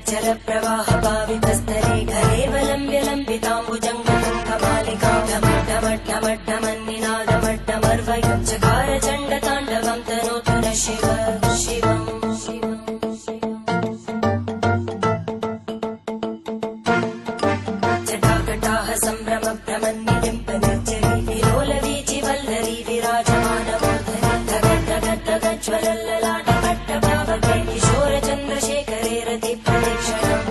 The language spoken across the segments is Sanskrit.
जलप्रवाहपावितस्तरे घरेवलम्ब्यलम्बिताम्बुजङ्गमन्निनादमट्टमर्वयं चकार चण्डताण्डवं तनोतु न शिव शिवम् जटाकटाः सम्भ्रमभ्रमन्निलिम्पनिर्जरी विलोलवीचि वल्लरी विराजमानमूर्धनि धगद्धगद्धगज्ज्वलल्ललाटपट्टपावके किशोरचन्द्रशेखरे रतिप्रदक्षिणम्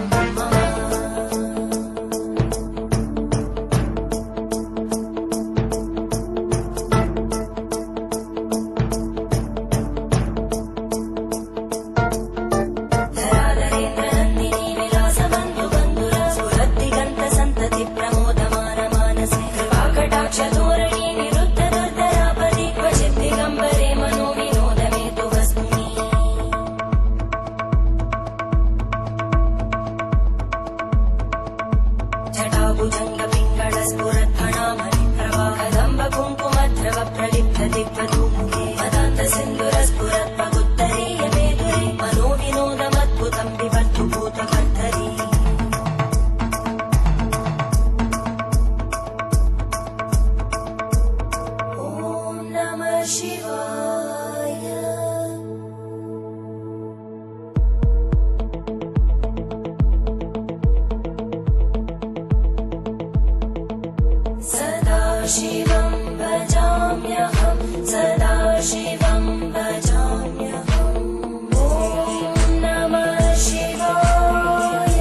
प्रलिप्तदिग्वधूमुखे मदान्तसिन्धुरस्फुरत्पगुत्तरीयमेधुरे मनोविनोदमद्भुतं विवर्धु भूतकर्धरी ॐ नमः शिवाय। सदाशिवं भजाम्यहं सदाशिवं भजाम्यहम् ॐ नमः शिवाय।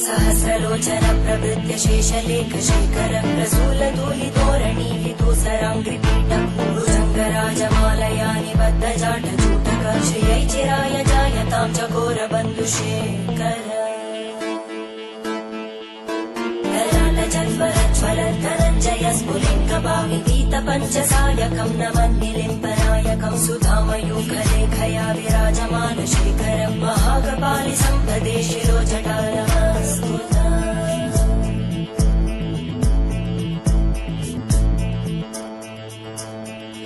सहस्रलोचन प्रभृत्य शेषलेखशेखर प्रसूलधूलितोरणी विदूसराङ्घ्रिपीठं भुजङ्गराजमालया निबद्धजाटचूटक श्रियै चिराय जायतां चकोरबन्धुशेखर ललाटजल्परज्वलद्धनञ्जय स्फुलिङ्गभावितीतपञ्चसायकं नमन्निलिम्पनायकं सुधामयूखलेखया विराजमानशेखरं महाकपालि सम्पदे शिरोजटानमस्कुता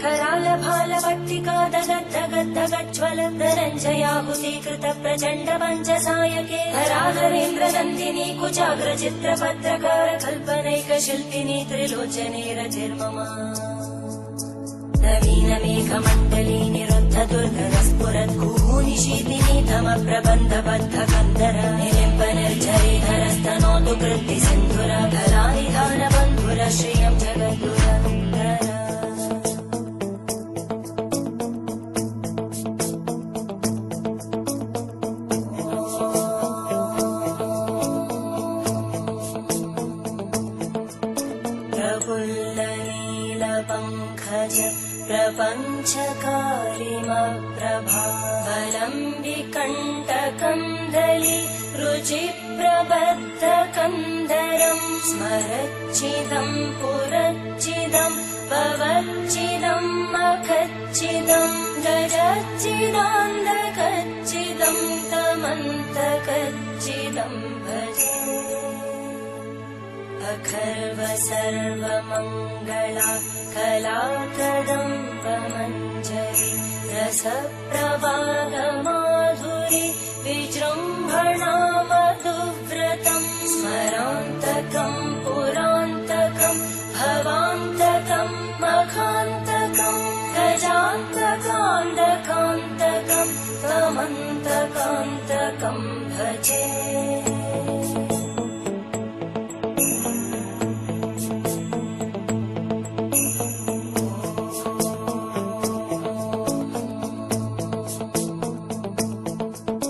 करालभालभट्टिका दगद्धगद्धगज्ज्वलद्धनञ्जयाहुतीकृत प्रचण्ड पञ्चसायके हराहरेन्द्रनन्दिनी कुचाग्रचित्रपत्रकार कल्पनैकशिल्पिनी त्रिलोचने रतिर्मम नवीनमेघमण्डली निरुद्ध दुर्धरस्फुरद्गूनिशीतिनी तमप्रबन्धबद्धकन्धर निलिम्पनिर्झरीधरस्तनोतु कृत्तिसिन्धुर धरानिधानबन्धुर श्रियं जगद्गुरन्धर प्रफुल्लनीलपङ्कज प्रपञ्चकारिमप्रभावलम्बिकण्टकन्दली रुचिप्रबद्धकन्धरं स्मरच्चिदं पुरच्चिदं भवच्चिदं मखच्चिदं गजच्चिदान्धकच्चिदं तमन्तकच्चिदं भजे अखर्व सर्वमङ्गला कलाकदम्बमञ्जरी रसप्रवाहमाधुरी विजृम्भणा मधुव्रतं स्मरान्तकं पुरान्तकं भवान्तकं मखान्तकं गजान्तकान्तकान्तकं तमन्तकान्तकं भजे